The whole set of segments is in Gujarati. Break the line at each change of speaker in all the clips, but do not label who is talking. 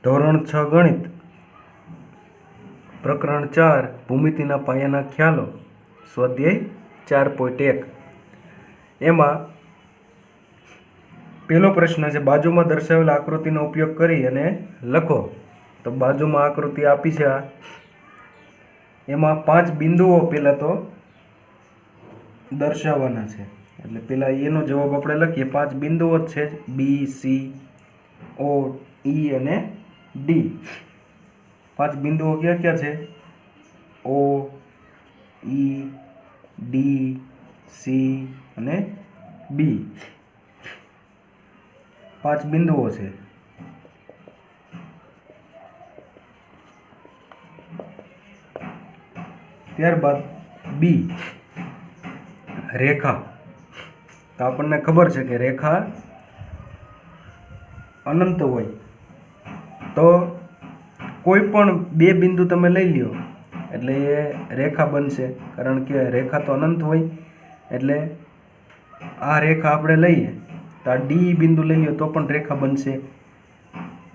ધોરણ 6 ગણિત પ્રકરણ 4 ભૂમિતિના પાયાના ખ્યાલો સ્વાધ્યાય 4.1 એમાં પહેલો પ્રશ્ન છે બાજુમાં દર્શાવેલ આકૃતિનો ઉપયોગ કરી અને લખો. તો બાજુમાં આકૃતિ આપી છે એમાં 5 બિંદુઓ પહેલા તો દર્શાવવાના છે. એટલે પહેલા એનો જવાબ આપણે લખીએ. 5 બિંદુઓ જ છે બી, સી, ઓ, ઈ અને ડી. 5 બિંદુઓ ક્યાં ક્યાં છે? ઓ, ઈ, ડી, સી અને બી. 5 બિંદુઓ છે. ત્યારબાદ બી રેખા. તો આપણને ખબર છે કે રેખા અનંત હોય તો કોઈ પણ 2 બિંદુ તમે લઈ લ્યો એટલે એ રેખા બનશે, કારણ કે રેખા તો અનંત હોય. એટલે આ રેખા આપણે લઈએ તો આ ડી બિંદુ લઈ લ્યો તો પણ રેખા બનશે.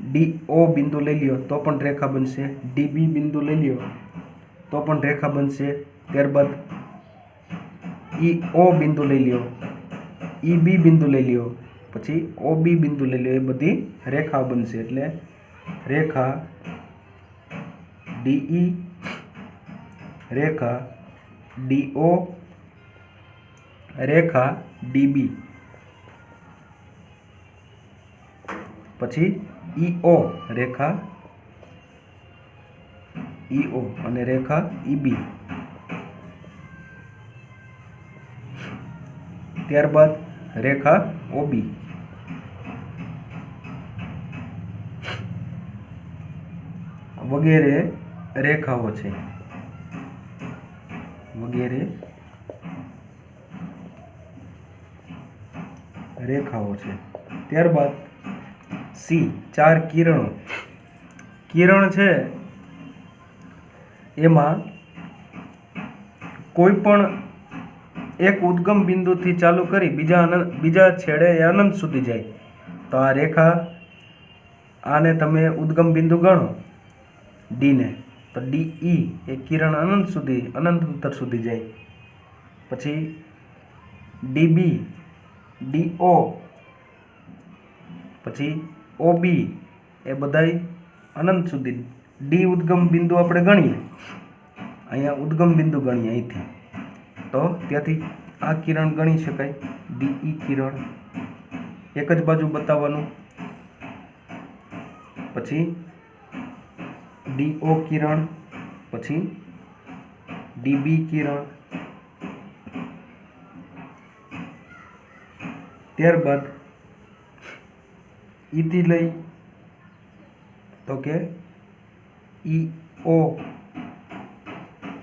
ડી ઓ બિંદુ લઈ લ્યો તો પણ રેખા બનશે. ડી બી બિંદુ લઈ લ્યો તો પણ રેખા બનશે. ત્યારબાદ ઈ ઓ બિંદુ લઈ લ્યો, ઈ બી બિંદુ લઈ લ્યો, પછી ઓ બી બિંદુ લઈ લ્યો, એ બધી રેખા બનશે. એટલે રેખા ડીઈ, રેખા ડીઓ, રેખા ડીબી, પછી ઈઓ, રેખા ઈઓ અને રેખા ઈબી. ત્યારબાદ રેખા ઓબી. વગેરે રેખાઓ છે. વગેરે રેખાઓ છે. ત્યારબાદ સી 4 કિરણો. કિરણ છે એમાં કોઈ પણ એક ઉદ્ગમ બિંદુથી ચાલુ કરી બીજા છેડે એ અનંત સુધી જાય. તો આ રેખા, આને તમે ઉદ્ગમ બિંદુ ગણો ડીને, તો ડીઈ એ કિરણ અનંત અંતર સુધી જાય. પછી ડીબી, ડીઓ, પછી ઓબી એ બધાય અનંત સુધી. ડી ઉદ્ગમ બિંદુ આપણે ગણીએ, અહીંયા ઉદ્ગમ બિંદુ ગણીએ અહીંથી, તો ત્યાંથી આ કિરણ ગણી શકાય. ડીઈ કિરણ એક જ બાજુ બતાવવાનું. પછી ડીઓ કિરણ, પછી ડીબી કિરણ. ત્યારબાદ ઈથી લઈ તો કે ઈઓ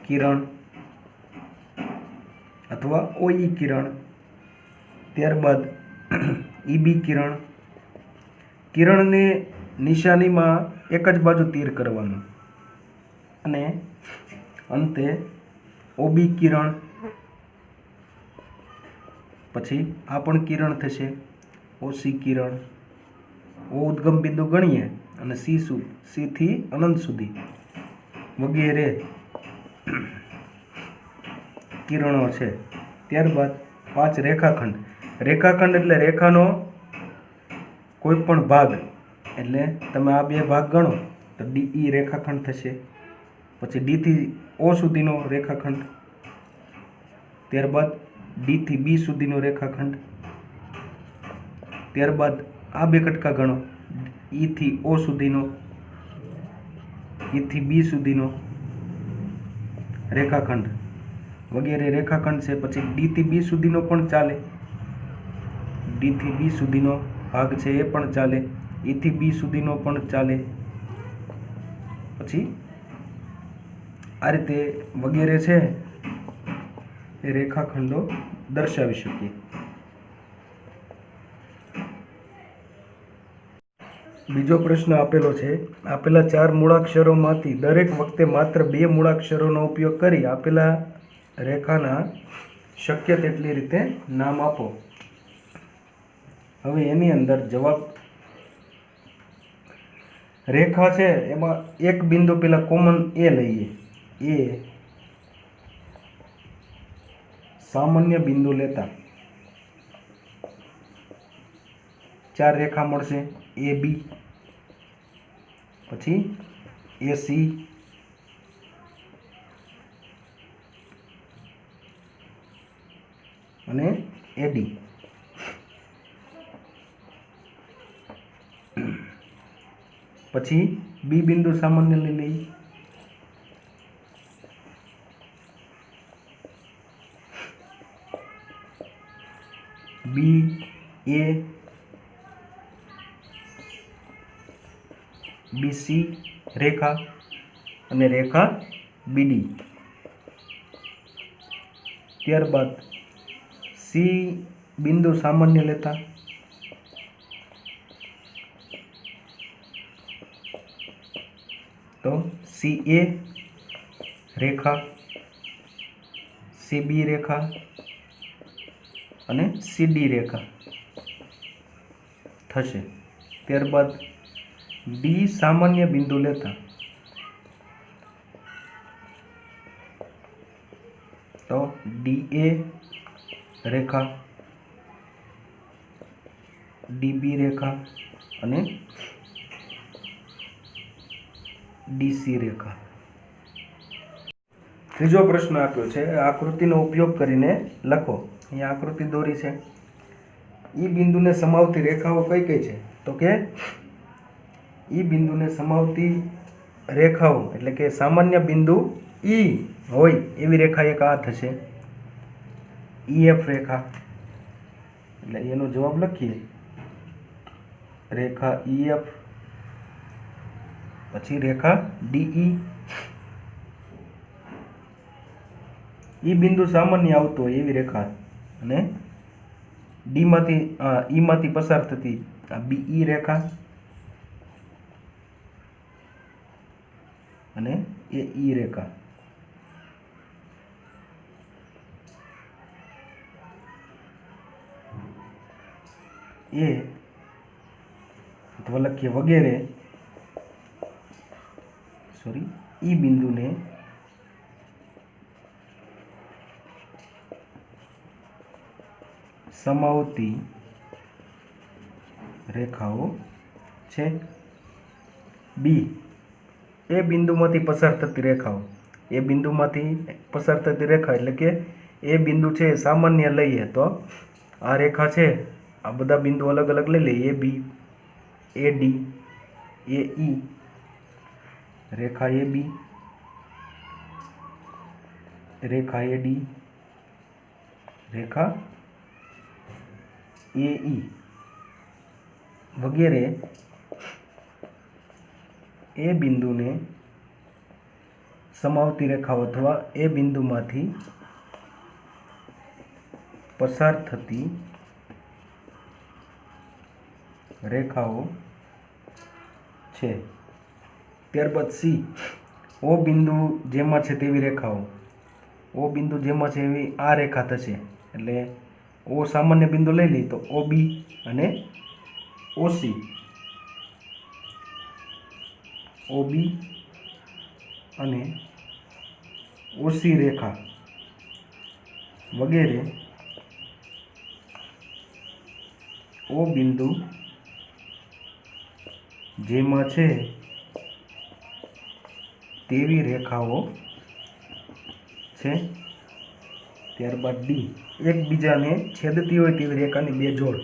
કિરણ અથવા ઓઈ કિરણ. ત્યારબાદ ઈબી કિરણ. કિરણની નિશાનીમાં એક જ બાજુ તીર કરવાનું અને અંતે ઓબી કિરણ. પછી આ પણ કિરણ થશે ઓસી કિરણ. ઓ ઉદ્ગમ બિંદુ ગણીએ અને સી થી અનંત સુધી વગેરે કિરણો છે. ત્યારબાદ 5 રેખાખંડ. રેખાખંડ એટલે રેખાનો કોઈ પણ ભાગ. એટલે તમે આ 2 ભાગ ગણો તો ડીઈ રેખાખંડ થશે. પછી ડી થી ઓ સુધીનો રેખાખંડ. ત્યારબાદ ડી થી બી સુધીનો રેખાખંડ. ત્યારબાદ આ 2 કટકા ગણો, ઈ થી ઓ સુધીનો, ઈ થી બી સુધીનો રેખાખંડ વગેરે રેખાખંડ છે. પછી ડી થી બી સુધીનો પણ ચાલે, ડી થી બી સુધીનો ભાગ છે એ પણ ચાલે, ઈ થી બી સુધીનો પણ ચાલે. પછી આ રીતે વગેરે છે એ રેખાખંડો દર્શાવી શકીએ. બીજો પ્રશ્ન આપેલો છે. આપેલા 4 મૂળાક્ષરોમાંથી દરેક વખતે માત્ર 2 મૂળાક્ષરોનો ઉપયોગ કરી આપેલા રેખાના શક્ય તેટલી રીતે નામ આપો. હવે એની અંદર જવાબ રેખા છે એમાં એક બિંદુ પેલા કોમન એ લઈએ, એ સામાન્ય બિંદુ લેતા 4 રેખા મળશે, એ બી, પછી એ સી, અને એડી. પછી બી બિંદુ સામાન્ય લઈ લઈએ, બી એ, બીસી રેખા અને રેખા બીડી. ત્યારબાદ સી બિંદુ સામાન્ય લેતા તો સી એ રેખા, સી બી રેખા અને સી ડી રેખા થશે. ત્યારબાદ ડી સામાન્ય બિંદુ લેતા તો ડી એ રેખા, ડીબી રેખા અને ડીસી રેખા. ત્રીજો પ્રશ્ન આપ્યો છે, આકૃતિનો ઉપયોગ કરીને લખો. અહીંયા આકૃતિ દોરી છે. ઈ બિંદુને સમાવતી રેખાઓ કઈ કઈ છે? તો કે ઈ બિંદુને સમાવતી રેખાઓ એટલે કે સામાન્ય બિંદુ ઈ હોય એવી રેખા એક આ થશે, ઈ એફ રેખા. એટલે એનો જવાબ લખીએ, રેખા ઈ એફ, પછી રેખા ડીઈ. ઈ બિંદુ સામાન્ય આવતો હોય એવી રેખા, અને ડી માંથી ઈ માંથી પસાર થતી આ બીઈ રેખા અને એ ઈ રેખા. એ અથવા લખીએ વગેરે ઈ બિંદુને સમાવતી રેખાઓ છે. બી એ બિંદુમાંથી પસાર થતી રેખાઓ, એ બિંદુમાંથી પસાર થતી રેખા એટલે કે એ બિંદુ છે સામાન્ય લઈએ તો આ રેખા છે, આ બધા બિંદુ અલગ અલગ લઈ લઈએ, એ બી, એ ડી, એ ઈ, રેખા એ બી, રેખા એ ડી, રેખા એ ઈ વગેરે એ બિંદુને સમાવતી રેખાઓ અથવા એ બિંદુમાંથી પસાર થતી રેખાઓ છે. ત્યારબાદ સી ઓ બિંદુ જેમાં છે તેવી રેખાઓ, ઓ બિંદુ જેમાં છે એવી આ રેખા થશે. એટલે ઓ સામાન્ય બિંદુ લઈ લઈએ તો ઓ બી અને ઓસી, ઓ બી અને ઓસી રેખા વગેરે ઓ બિંદુ જેમાં છે તેવી રેખાઓ છે. ત્યારબાદ ડી એકબીજાને છેદતી હોય તેવી રેખાની બે જોડ.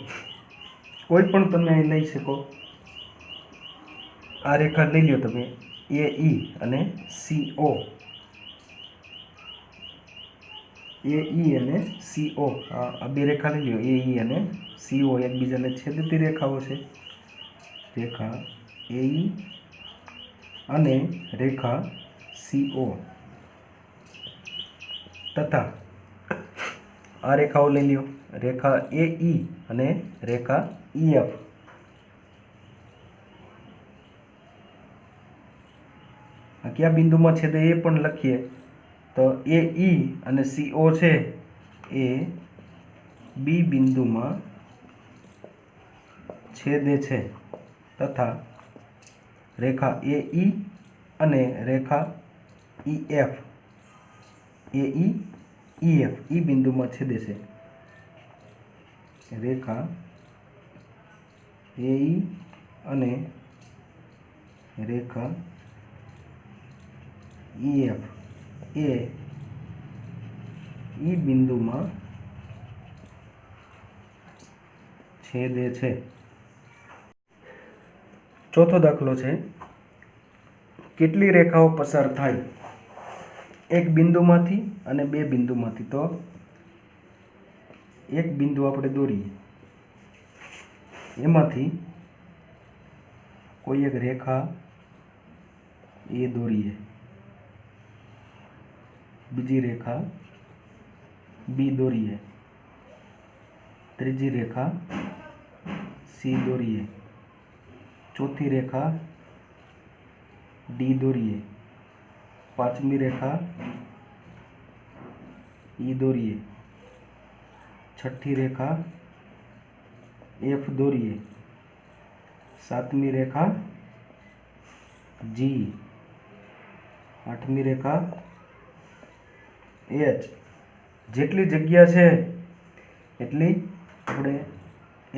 કોઈ પણ તમે અહીં લઈ શકો, આ રેખા લઈ લો તમે, એ ઈ અને સી ઓ, એ ઈ અને સી ઓ, આ બે રેખા લઈ લો, એ ઈ અને સી ઓ એકબીજાને છેદતી રેખાઓ છે. રેખા એ ઈ અને રેખા સી ઓ તથા આ રેખાઓ લઈ લ્યો, રેખા એ ઈ અને રેખા ઈ એફ. આ કયા બિંદુમાં છેદે એ પણ લખીએ તો એ ઈ અને સી ઓ છે એ બી બિંદુમાં છેદે છે તથા રેખા એ ઈ અને રેખા ઈ એફ, એ ઈ એફ ઈ બિંદુમાં છેદે છે. રેખા એ ઈ અને રેખા ઈ એફ એ ઈ બિંદુમાં છેદે છે. ચોથો દાખલો છે, કેટલી રેખાઓ પસાર થાય એક બિંદુમાંથી અને બે બિંદુમાંથી. તો એક બિંદુ આપણે દોરીએ, એમાંથી કોઈ એક રેખા એ દોરીએ, બીજી રેખા બી દોરીએ, ત્રીજી રેખા સી દોરીએ, ચોથી રેખા ડી દોરીએ, પાંચમી રેખા ઈ દોરીએ, છઠ્ઠી રેખા એફ દોરીએ, સાતમી રેખા જી, આઠમી રેખા એચ. જેટલી જગ્યા છે એટલી આપણે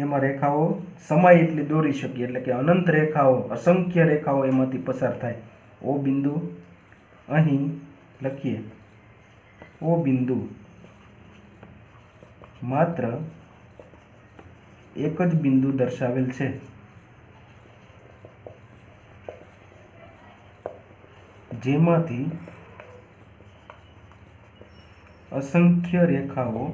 એમાં રેખાઓ સમાય એટલી દોરી શકીએ, એટલે કે અનંત રેખાઓ, અસંખ્ય રેખાઓ એમાંથી પસાર થાય. ઓ બિંદુ અહીં લખીએ, ઓ બિંદુ માત્ર એક જ બિંદુ દર્શાવેલ છે. જેમાંથી અસંખ્ય રેખાઓ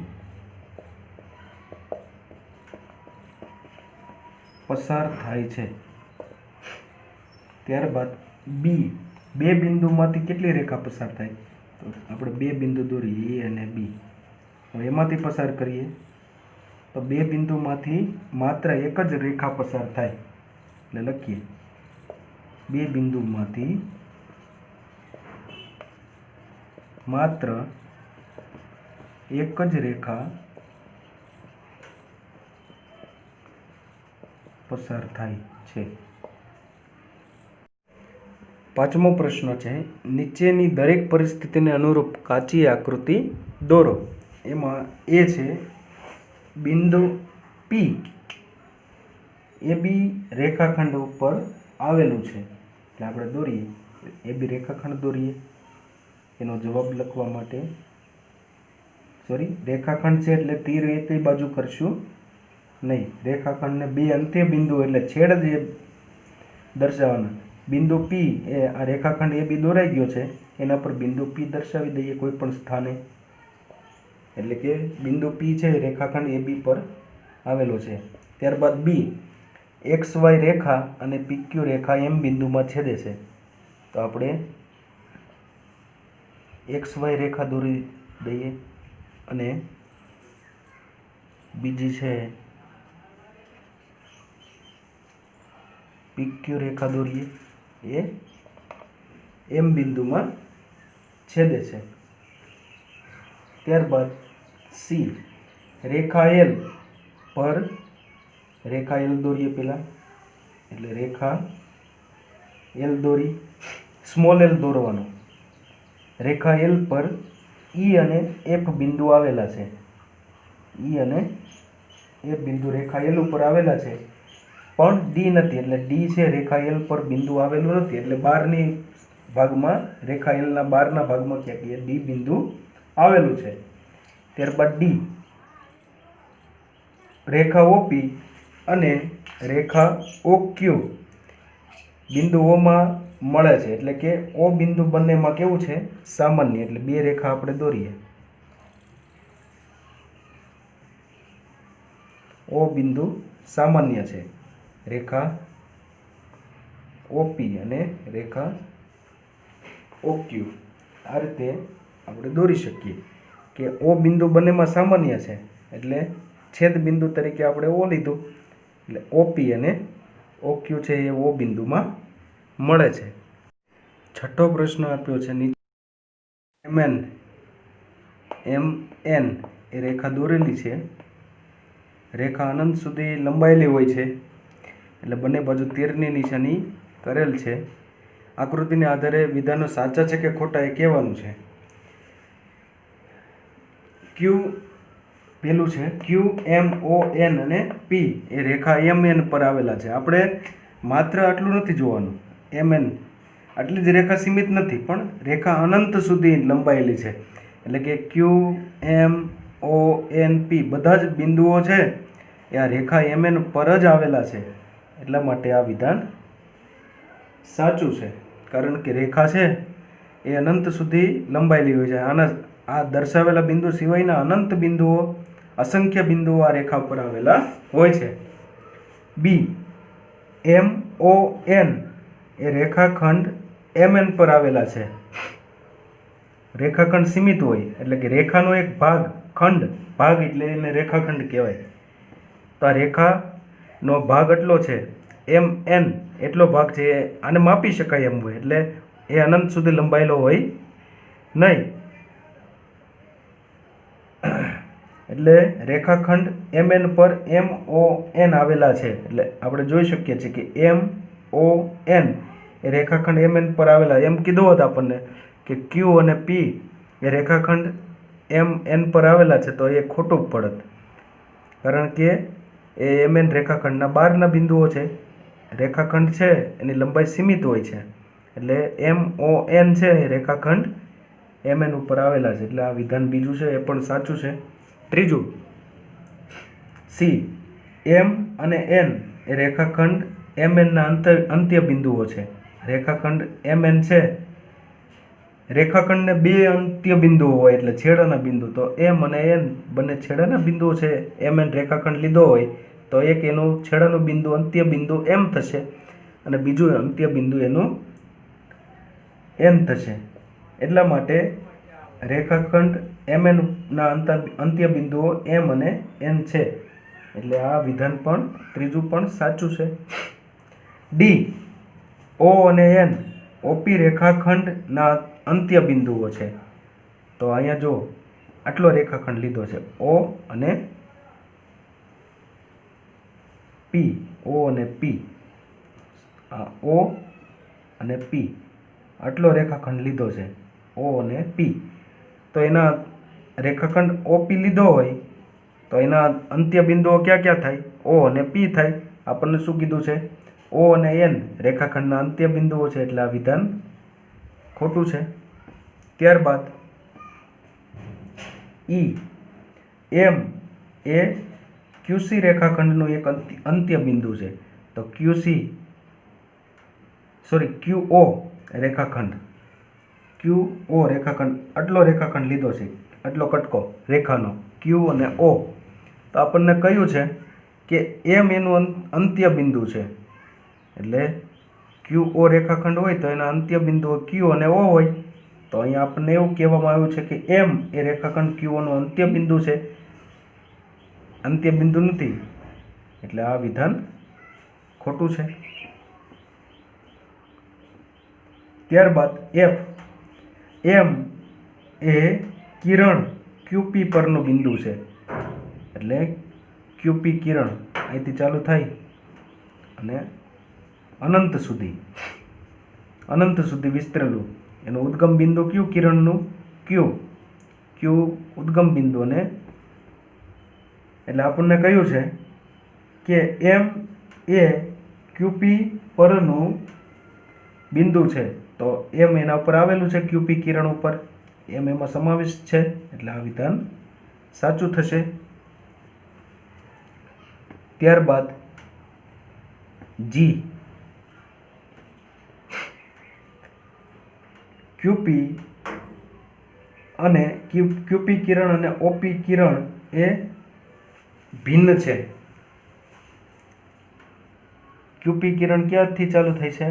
પસાર થાય છે. ત્યારબાદ બી, બે બિંદુમાંથી કેટલી રેખા પસાર થાય? તો આપણે બે બિંદુ દોરીએ, એ અને બી. હવે એમાંથી પસાર કરીએ તો બે બિંદુમાંથી માત્ર એક જ રેખા પસાર થાય, એટલે લખીએ બે બિંદુમાંથી માત્ર એક જ રેખા પસાર થાય છે. પાંચમો પ્રશ્ન છે, નીચેની દરેક પરિસ્થિતિને અનુરૂપ કાચી આકૃતિ દોરો. એમાં એ છે બિંદુ પી એ બી રેખાખંડ ઉપર આવેલું છે, એટલે આપણે દોરીએ, એ બી રેખાખંડ દોરીએ. એનો જવાબ લખવા માટે રેખાખંડ છે એટલે તીર એકેય બાજુ કરશું નહીં. રેખાખંડને બે અંત્ય બિંદુ એટલે છેડ જ દર્શાવવાના. બિંદુ પી એ આ રેખાખંડ એ બી દોરાઈ ગયો છે, એના પર બિંદુ પી દર્શાવી દઈએ કોઈ પણ સ્થાને, એટલે કે બિંદુ પી છે રેખાખંડ એ બી પર આવેલો છે. ત્યારબાદ બી એક્સ વાય રેખા અને પીક્યુ રેખા એમ બિંદુમાં છેદે છે. તો આપણે એક્સ વાય રેખા દોરી દઈએ અને બીજી છે પીક્યુ રેખા દોરીએ, એ એમ બિંદુમાં છેદે છે. ત્યારબાદ સી રેખા એલ પર રેખા એલ દોરીએ પહેલાં, એટલે રેખા એલ દોરી, સ્મોલ એલ દોરવાનો. રેખા એલ પર ઈ અને એફ બિંદુ આવેલા છે, ઈ અને એફ બિંદુ રેખા એલ ઉપર આવેલા છે, પણ ડી નથી, એટલે ડી છે રેખા એલ પર બિંદુ આવેલું નથી, એટલે બહારની ભાગમાં રેખા એલના બહારના ભાગમાં ક્યાંક ડી બિંદુ આવેલું છે. ત્યારબાદ ડી રેખા ઓપી અને રેખા ઓક્યુ બિંદુઓમાં મળે છે, એટલે કે ઓ બિંદુ બંનેમાં કેવું છે? સામાન્ય, એટલે બે રેખા આપણે દોરીએ. ઓ બિંદુ સામાન્ય છે, રેખા ઓપી અને રેખા ઓક્યુ. આ રીતે આપણે દોરી શકીએ કે ઓ બિંદુ બંનેમાં સામાન્ય છે, એટલે છેદ બિંદુ તરીકે આપણે ઓ લીધું, એટલે ઓપી અને ઓક્યુ છે એ ઓ બિંદુમાં મળે છે. છઠ્ઠો પ્રશ્ન આપ્યો છે, એમ એન એ રેખા દોરેલી છે. રેખા અનંત સુધી લંબાયેલી હોય છે, એટલે બંને બાજુ તીરની નિશાની કરેલ છે. આકૃતિને આધારે વિધાનો સાચા છે કે ખોટા એ કહેવાનું છે. ક્યુ પેલું છે ક્યુ એમ ઓ એન અને પી એ રેખા એમ એન પર આવેલા છે. આપણે માત્ર આટલું નથી જોવાનું, એમ એન આટલી જ રેખા સીમિત નથી, પણ રેખા અનંત સુધી લંબાયેલી છે. એટલે કે ક્યુ એમ ઓ એન પી બધા જ બિંદુઓ છે એ આ રેખા એમ એન પર જ આવેલા છે. એટલા માટે આ વિધાન સાચું છે, કારણ કે રેખા છે એ અનંત સુધી લંબાયેલી હોય છે. આ દર્શાવેલા બિંદુ સિવાયના અનંત બિંદુઓ, અસંખ્ય બિંદુઓ આ રેખા પર આવેલા હોય છે. બી એમ ઓ એન એ રેખાખંડ એમ એન પર આવેલા છે. રેખાખંડ સીમિત હોય એટલે કે રેખાનો એક ભાગ એટલે એને રેખાખંડ કહેવાય. તો આ રેખાનો ભાગ એટલો છે, એમ એન એટલો ભાગ છે, આને માપી શકાય એમ હોય, એટલે એ અનંત સુધી લંબાયેલો હોય નહીં. એટલે રેખાખંડ એમ એન પર એમ ઓ એન આવેલા છે. એટલે આપણે જોઈ શકીએ છીએ કે એમ ઓ એન એ રેખાખંડ એમ એન પર આવેલા. એમ કીધું હોત આપણને કે ક્યુ અને પી એ રેખાખંડ એમ એન પર આવેલા છે તો એ ખોટું પડત, કારણ કે એ એમ એન રેખાખંડના બહારના બિંદુઓ છે. રેખાખંડ છે એની લંબાઈ સીમિત હોય છે, એટલે એમ ઓ એન છે એ રેખાખંડ એમ એન ઉપર આવેલા છે. એટલે આ વિધાન બીજું છે એ પણ સાચું છે. ત્રીજું સી એમ અને એન એ રેખાખંડ એમ એનના અંત્ય બિંદુઓ છે. રેખાખંડ એમ એન છે, રેખાખંડને બે અંત્ય બિંદુઓ હોય એટલે છેડાના બિંદુ. તો એમ અને એન બંને છેડાના બિંદુઓ છે. એમ એન રેખાખંડ લીધો હોય તો એક એનું છેડાનું બિંદુ અંત્ય બિંદુ એમ થશે અને બીજું અંત્ય બિંદુ એનું એન થશે. એટલા માટે રેખાખંડ એમ એન ના અંત્ય બિંદુઓ એમ અને એન છે. એટલે આ વિધાન પણ ત્રીજું પણ સાચું છે. ડી ઓ અને એન ઓપી રેખાખંડના અંત્ય બિંદુઓ છે. તો અહીંયા જો આટલો રેખાખંડ લીધો છે, ઓ અને પી, ઓ અને પી, ઓ અને પી આટલો રેખાખંડ લીધો છે, ઓ અને પી. તો એના રેખાખંડ ઓપી લીધો હોય તો એના અંત્ય બિંદુઓ ક્યાં ક્યાં થાય? ઓ અને પી થાય. આપણને શું કીધું છે? ઓ અને એન રેખાખંડના અંત્ય બિંદુઓ છે, એટલે આ વિધાન ખોટું છે. ત્યારબાદ ઈ એમ એ ક્યુસી રેખાખંડનું એક અંત્ય બિંદુ છે. તો ક્યુઓ રેખાખંડ, ક્યુઓ રેખાખંડ આટલો રેખાખંડ લીધો છે, આટલો કટકો રેખાનો ક્યુ અને ઓ. તો આપણને કહ્યું છે કે એમ એનું અંત્ય બિંદુ છે, એટલે ક્યુઓ રેખાખંડ હોય તો એના અંત્ય બિંદુઓ ક્યુ અને ઓ હોય. તો અહીંયા આપણને એવું કહેવામાં આવ્યું છે કે એમ એ રેખાખંડ ક્યુઓનું અંત્ય બિંદુ છે, અંત્ય બિંદુ નથી. એટલે આ વિધાન ખોટું છે. ત્યારબાદ એફ એમ એ કિરણ ક્યુપી પરનું બિંદુ છે. એટલે ક્યુપી કિરણ અહીંથી ચાલુ થાય અને અનંત સુધી વિસ્તરેલું એનું ઉદ્ગમ બિંદુ ક્યુ કિરણનું ક્યુ ઉદ્ગમ બિંદુ. અને એટલે આપણને કહ્યું છે કે એમ એ ક્યુપી પરનું બિંદુ છે. તો એમ એના ઉપર આવેલું છે ક્યુપી કિરણ ઉપર, એમ એમાં સમાવિષ્ટ છે. એટલે આ વિધાન સાચું થશે. ત્યારબાદ જી ક્યુપી અને ક્યુપી કિરણ અને ઓપી કિરણ એ ભિન્ન છે. ક્યુપી કિરણ ક્યાંથી ચાલુ થાય છે?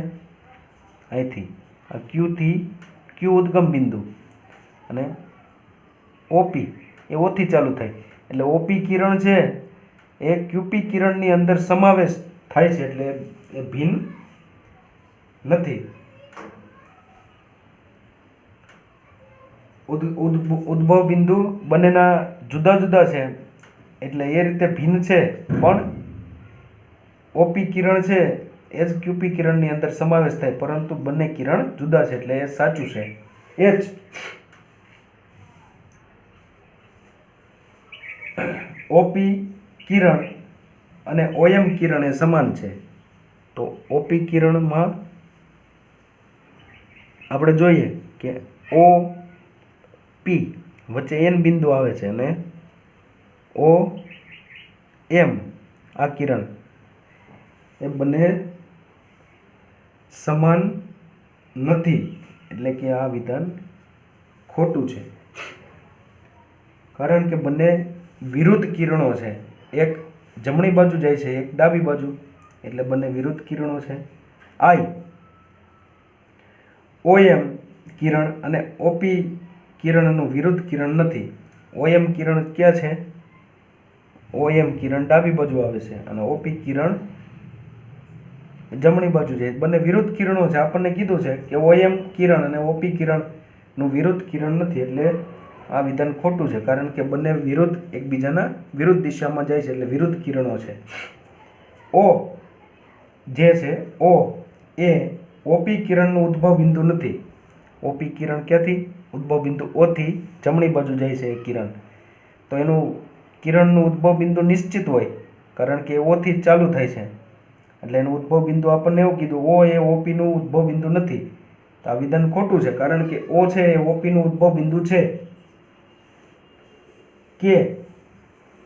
અહીંથી, આ ક્યુ ઉદ્ગમ બિંદુ, અને ઓપી એ ઓથી ચાલુ થાય. એટલે ઓપી કિરણ છે એ ક્યુપી કિરણની અંદર સમાવેશ થાય છે, એટલે એ ભિન્ન નથી. ઉદ્ભવ બિંદુ બંનેના જુદા જુદા છે એટલે એ રીતે ભિન્ન છે, પણ ઓપી કિરણ છે એ જ QP કિરણની અંદર સમાવેશ થાય, પરંતુ બંને કિરણ જુદા છે, એટલે એ સાચું છે. OP કિરણ અને OM કિરણ એ સમાન છે. તો OP કિરણમાં આપણે જોઈએ કે OP વચ્ચે N બિંદુ આવે છે અને OM આ કિરણ એ બંને સમાન નથી, એટલે કે આ વિધાન ખોટું છે. કારણ કે બંને વિરુદ્ધ કિરણો છે, એક જમણી બાજુ જાય છે, એક ડાબી બાજુ, એટલે બંને વિરુદ્ધ કિરણો છે. OM કિરણ અને OP કિરણનું વિરુદ્ધ કિરણ નથી. OM કિરણ ક્યાં છે? OM કિરણ ડાબી બાજુ આવે છે અને OP કિરણ જમણી બાજુ જાય. બંને વિરુદ્ધ કિરણો છે. આપણને કીધું છે કે OM કિરણ અને OP કિરણનું વિરુદ્ધ કિરણ નથી, એટલે આ વિધાન ખોટું છે. કારણ કે બંને વિરુદ્ધ એકબીજાના વિરુદ્ધ દિશામાં જાય છે, એટલે વિરુદ્ધ કિરણો છે. O જે છે O એ OP કિરણનું ઉદ્ભવ બિંદુ નથી. OP કિરણ ક્યાંથી? ઉદ્ભવ બિંદુ O થી જમણી બાજુ જાય છે એ કિરણ, તો એનું કિરણનું ઉદ્ભવ બિંદુ નિશ્ચિત હોય, કારણ કે O થી જ ચાલુ થાય છે, એટલે એનું ઉદ્ભવ બિંદુ આપણને એવું કીધું O એ OP નું ઉદ્ભવ બિંદુ નથી. તો આ વિધાન ખોટું છે, કારણ કે O છે એ OP નું ઉદ્ભવ બિંદુ છે. કે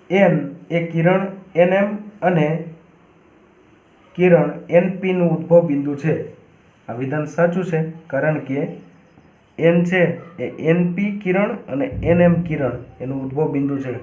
N એ કિરણ NM અને કિરણ NP નું ઉદ્ભવ બિંદુ છે. આ વિધાન સાચું છે, કારણ કે N છે એ NP કિરણ અને NM કિરણ એનું ઉદ્ભવ બિંદુ છે.